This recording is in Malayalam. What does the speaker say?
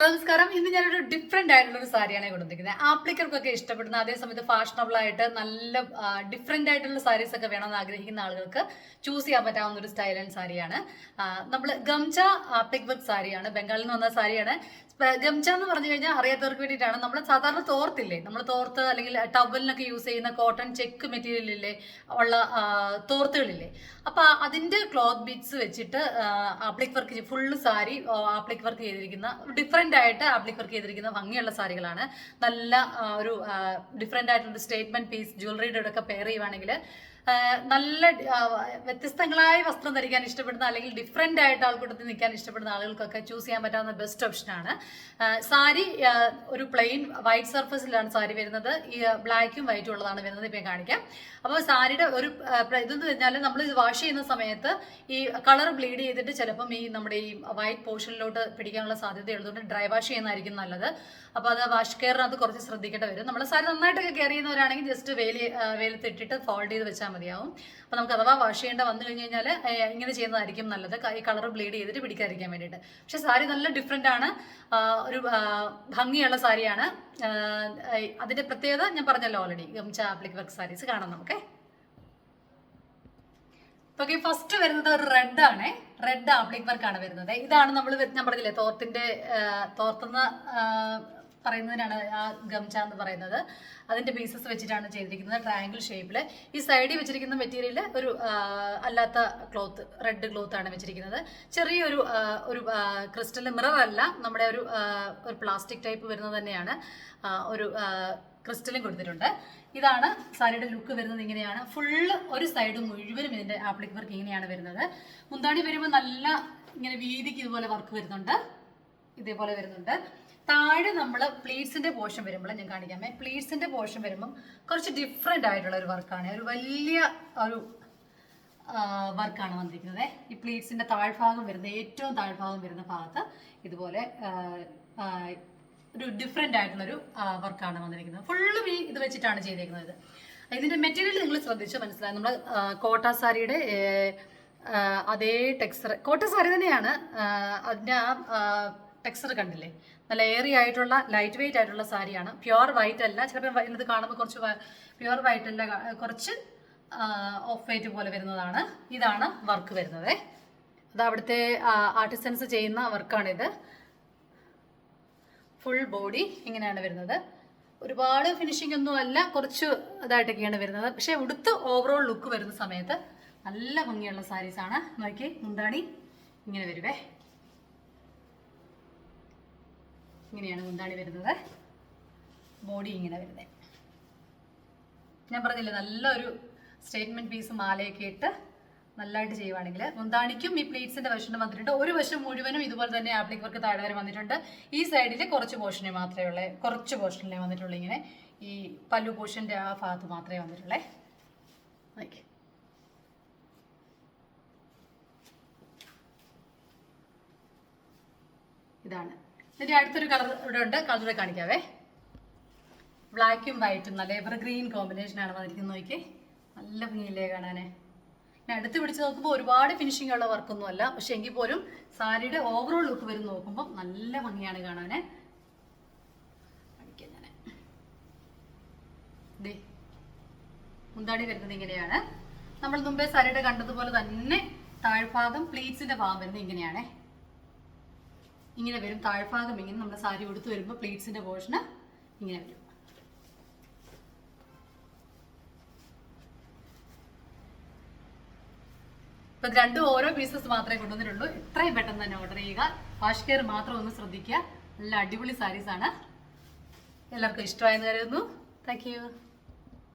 നമസ്കാരം. ഇന്ന് ഞാനൊരു ഡിഫറെന്റ് ആയിട്ടുള്ള ഒരു സാരിയാണ് കൊണ്ടുവന്നിരിക്കുന്നത്. ആപ്ലിക്കർക്കൊക്കെ ഇഷ്ടപ്പെടുന്ന അതേസമയത്ത് ഫാഷനബിൾ ആയിട്ട് നല്ല ഡിഫറെന്റ് ആയിട്ടുള്ള സാരീസ് ഒക്കെ വേണമെന്ന് ആഗ്രഹിക്കുന്ന ആളുകൾക്ക് ചൂസ് ചെയ്യാൻ പറ്റാവുന്ന ഒരു സ്റ്റൈൽ ആൻഡ് സാരിയാണ്. നമ്മൾ ഗംജ ആപ്ലിക് വർക്ക് സാരിയാണ്, ബംഗാളിൽ നിന്ന് വന്ന സാരിയാണ്. ഗംജ എന്ന് പറഞ്ഞു കഴിഞ്ഞാൽ അറിയാത്തവർക്ക് വേണ്ടിയിട്ടാണ്. നമ്മൾ സാധാരണ തോർത്തില്ലേ, നമ്മൾ തോർത്ത് അല്ലെങ്കിൽ ടവലിനൊക്കെ യൂസ് ചെയ്യുന്ന കോട്ടൺ ചെക്ക് മെറ്റീരിയലില്ലേ ഉള്ള തോർത്തുകളില്ലേ, അപ്പൊ അതിന്റെ ക്ലോത്ത് ബീഡ്സ് വെച്ചിട്ട് appliqué work full sari appliqué work ചെയ്തിരിക്കുന്ന ഡിഫറെന്റ് ആയിട്ട് ആപ്ലിക് വർക്ക് ചെയ്തിരിക്കുന്ന ഭംഗിയുള്ള സാരികളാണ്. നല്ല ഒരു ഡിഫറെന്റ് ആയിട്ടുള്ള സ്റ്റേറ്റ്മെന്റ് പീസ് ജ്വല്ലറിയുടെ ഒക്കെ പെയർ ചെയ്യുവാണെങ്കിൽ നല്ല വ്യത്യസ്തങ്ങളായ വസ്ത്രം ധരിക്കാൻ ഇഷ്ടപ്പെടുന്ന അല്ലെങ്കിൽ ഡിഫറെന്റ് ആയിട്ട് ആൾക്കൂട്ടത്തിൽ നിൽക്കാൻ ഇഷ്ടപ്പെടുന്ന ആളുകൾക്കൊക്കെ ചൂസ് ചെയ്യാൻ പറ്റാവുന്ന ബെസ്റ്റ് ഓപ്ഷനാണ്. സാരി ഒരു പ്ലെയിൻ വൈറ്റ് സർഫസിലാണ് സാരി വരുന്നത്. ഈ ബ്ലാക്കും വൈറ്റും ഉള്ളതാണ് വരുന്നത്. ഇപ്പം കാണിക്കാം. അപ്പോൾ സാരിയുടെ ഒരു ഇതെന്ന് പറഞ്ഞാൽ നമ്മൾ ഇത് വാഷ് ചെയ്യുന്ന സമയത്ത് ഈ കളർ ബ്ലീഡ് ചെയ്തിട്ട് ചിലപ്പം ഈ നമ്മുടെ ഈ വൈറ്റ് പോർഷനിലോട്ട് പിടിക്കാനുള്ള സാധ്യത ഉള്ളതുകൊണ്ട് ഡ്രൈ വാഷ് ചെയ്യുന്നതായിരിക്കും നല്ലത്. അപ്പോൾ അത് വാഷ് കെയറിനകത്ത് കുറച്ച് ശ്രദ്ധിക്കേണ്ടി വരും. നമ്മൾ സാരി നന്നായിട്ടൊക്കെ കെയർ ചെയ്യുന്നവരാണെങ്കിൽ ജസ്റ്റ് വെയിലത്തിട്ടിട്ട് ഫോൾഡ് ചെയ്ത് വെച്ചാൽ മതിയാവും. അപ്പോൾ നമുക്ക് അഥവാ വാഷ് ചെയ്യേണ്ട വന്നു കഴിഞ്ഞ് കഴിഞ്ഞാൽ ഇങ്ങനെ ചെയ്യുന്നതായിരിക്കും നല്ലത്, ഈ കളർ ബ്ലീഡ് ചെയ്തിട്ട് പിടിക്കാതിരിക്കാൻ വേണ്ടിയിട്ട്. പക്ഷെ സാരി നല്ല ഡിഫറെൻ്റ് ആണ്, ഒരു ഭംഗിയുള്ള സാരിയാണ്. അതിന്റെ പ്രത്യേകത ഞാൻ പറഞ്ഞല്ലോ ഓൾറെഡി. ഗംജ ആപ്ലിക് വർക്ക് സാരീസ് കാണാം നമുക്ക്. ഓക്കെ, ഫസ്റ്റ് വരുന്നത് ഒരു റെഡ് ആണ്. റെഡ് ആപ്ലിക് വർക്ക് ആണ് വരുന്നത്. ഇതാണ് നമ്മൾ ഞാൻ പറഞ്ഞില്ലേ തോർത്തെന്ന് പറയുന്നതിനാണ് ആ ഗംജ എന്ന് പറയുന്നത്. അതിന്റെ പീസസ് വെച്ചിട്ടാണ് ചെയ്തിരിക്കുന്നത് ട്രയാങ്കിൾ ഷേപ്പിൽ. ഈ സൈഡിൽ വെച്ചിരിക്കുന്ന മെറ്റീരിയൽ ഒരു അല്ലാത്ത ക്ലോത്ത്, റെഡ് ക്ലോത്ത് ആണ് വെച്ചിരിക്കുന്നത്. ചെറിയൊരു ഒരു ക്രിസ്റ്റൽ മിറർ അല്ല, നമ്മുടെ ഒരു പ്ലാസ്റ്റിക് ടൈപ്പ് വരുന്നത് തന്നെയാണ്. ഒരു ക്രിസ്റ്റലും കൊടുത്തിട്ടുണ്ട്. ഇതാണ് സാരിയുടെ ലുക്ക് വരുന്നത്. ഇങ്ങനെയാണ് ഫുള്ള് ഒരു സൈഡ് മുഴുവനും ഇതിന്റെ ആപ്ലിക് വർക്ക് ഇങ്ങനെയാണ് വരുന്നത്. മുന്താണി വരുമ്പോൾ നല്ല ഇങ്ങനെ വീതിക്ക് ഇതുപോലെ വർക്ക് വരുന്നുണ്ട്, ഇതേപോലെ വരുന്നുണ്ട്. താഴെ നമ്മൾ പ്ലീറ്റ്സിന്റെ പോർഷൻ വരുമ്പോൾ ഞാൻ കാണിക്കാമേ. പ്ലീറ്റ്സിന്റെ പോർഷൻ വരുമ്പം കുറച്ച് ഡിഫറെന്റ് ആയിട്ടുള്ള ഒരു വർക്കാണ്, ഒരു വലിയ ഒരു വർക്കാണ് വന്നിരിക്കുന്നത്. ഈ പ്ലീറ്റ്സിന്റെ താഴ്ഭാഗം വരുന്ന ഏറ്റവും താഴ്ഭാഗം വരുന്ന ഭാഗത്ത് ഇതുപോലെ ഒരു ഡിഫറെന്റ് ആയിട്ടുള്ളൊരു വർക്കാണ് വന്നിരിക്കുന്നത്. ഫുള്ളും ഈ ഇത് വെച്ചിട്ടാണ് ചെയ്തേക്കുന്നത്. ഇതിന്റെ മെറ്റീരിയൽ നിങ്ങൾ ശ്രദ്ധിച്ച് മനസ്സിലായി. നമ്മൾ കോട്ട സാരിയുടെ അതേ ടെക്സ്ചർ, കോട്ട സാരി തന്നെയാണ്. അതിന്റെ ആ ടെക്സ്ചർ കണ്ടില്ലേ, നല്ല എയറി ആയിട്ടുള്ള ലൈറ്റ് വെയിറ്റ് ആയിട്ടുള്ള സാരിയാണ്. പ്യുവർ വൈറ്റ് അല്ല, ചിലപ്പോൾ ഇത് കാണുമ്പോൾ കുറച്ച് പ്യുവർ വൈറ്റ് അല്ല, കുറച്ച് ഓഫ് വൈറ്റ് പോലെ വരുന്നതാണ്. ഇതാണ് വർക്ക് വരുന്നത്. അത് അവിടുത്തെ ആർട്ടിസൻസ് ചെയ്യുന്ന വർക്കാണിത്. ഫുൾ ബോഡി ഇങ്ങനെയാണ് വരുന്നത്. ഒരുപാട് ഫിനിഷിംഗ് ഒന്നും അല്ല, കുറച്ച് ഇതായിട്ടൊക്കെയാണ് വരുന്നത്. പക്ഷെ ഉടുത്ത് ഓവറോൾ ലുക്ക് വരുന്ന സമയത്ത് നല്ല ഭംഗിയുള്ള സാരീസാണ്. നോക്കി, മുന്താണി ഇങ്ങനെ വരുവേ, ഇങ്ങനെയാണ് മുന്താണി വരുന്നത്. ബോഡി ഇങ്ങനെ വരുന്നത്. ഞാൻ പറഞ്ഞില്ലേ, നല്ലൊരു സ്റ്റേറ്റ്മെന്റ് പീസ് മാലയൊക്കെ ഇട്ട് നല്ലതായിട്ട് ചെയ്യുവാണെങ്കിൽ. മുന്താണിക്കും ഈ പ്ലീറ്റ്സിന്റെ വശം വന്നിട്ടുണ്ട്. ഒരു വശം മുഴുവനും ഇതുപോലെ തന്നെ ആപ്ലിക് വർക്ക് താഴെ വരെ വന്നിട്ടുണ്ട്. ഈ സൈഡിൽ കുറച്ച് പോർഷനെ മാത്രമേ ഉള്ളൂ, കുറച്ച് പോർഷനിലേ വന്നിട്ടുള്ളൂ. ഇങ്ങനെ ഈ പല്ലു പോർഷന്റെ ആ ഭാഗത്ത് മാത്രമേ വന്നിട്ടുള്ളേ. ഓക്കെ, ഇതാണ്. ഇതിന്റെ അടുത്തൊരു കളർ ഇവിടെ ഉണ്ട്, കളർ കാണിക്കാവേ. ബ്ലാക്കും വൈറ്റും നല്ല എവർഗ്രീൻ കോമ്പിനേഷനാണ് വന്നിരിക്കുന്നത്. നോക്കി, നല്ല ഭംഗിയില്ലേ കാണാനെ. അടുത്ത് പിടിച്ച് നോക്കുമ്പോൾ ഒരുപാട് ഫിനിഷിംഗ് ഉള്ള വർക്കൊന്നും അല്ല, പക്ഷെ എങ്കിൽ പോലും സാരിയുടെ ഓവറോൾ ലുക്ക് വരും നോക്കുമ്പോൾ നല്ല ഭംഗിയാണ് കാണാന്. മുന്താണി വരുന്നത് ഇങ്ങനെയാണ്. നമ്മൾ മുമ്പേ സാരിയുടെ കണ്ടതുപോലെ തന്നെ താഴ്ഭാഗം പ്ലീറ്റ്സിന്റെ ഭാഗം വരുന്നത് ഇങ്ങനെയാണേ. ഇങ്ങനെ വരും താഴ്ഭാഗം. ഇങ്ങനെ നമ്മുടെ സാരി ഉടുത്ത് വരുമ്പോൾ പ്ലീറ്റ്സിന്റെ പോർഷന് ഇങ്ങനെ വരും. ഇപ്പൊ രണ്ടും ഓരോ പീസസ് മാത്രമേ കൊണ്ടുവന്നിട്ടുള്ളൂ. എത്രയും പെട്ടെന്ന് തന്നെ ഓർഡർ ചെയ്യുക. വാഷ് കെയർ മാത്രം ഒന്ന് ശ്രദ്ധിക്കുക. നല്ല അടിപൊളി സാരീസാണ്. എല്ലാവർക്കും ഇഷ്ടമായെന്ന് കരുതുന്നു. Thank you.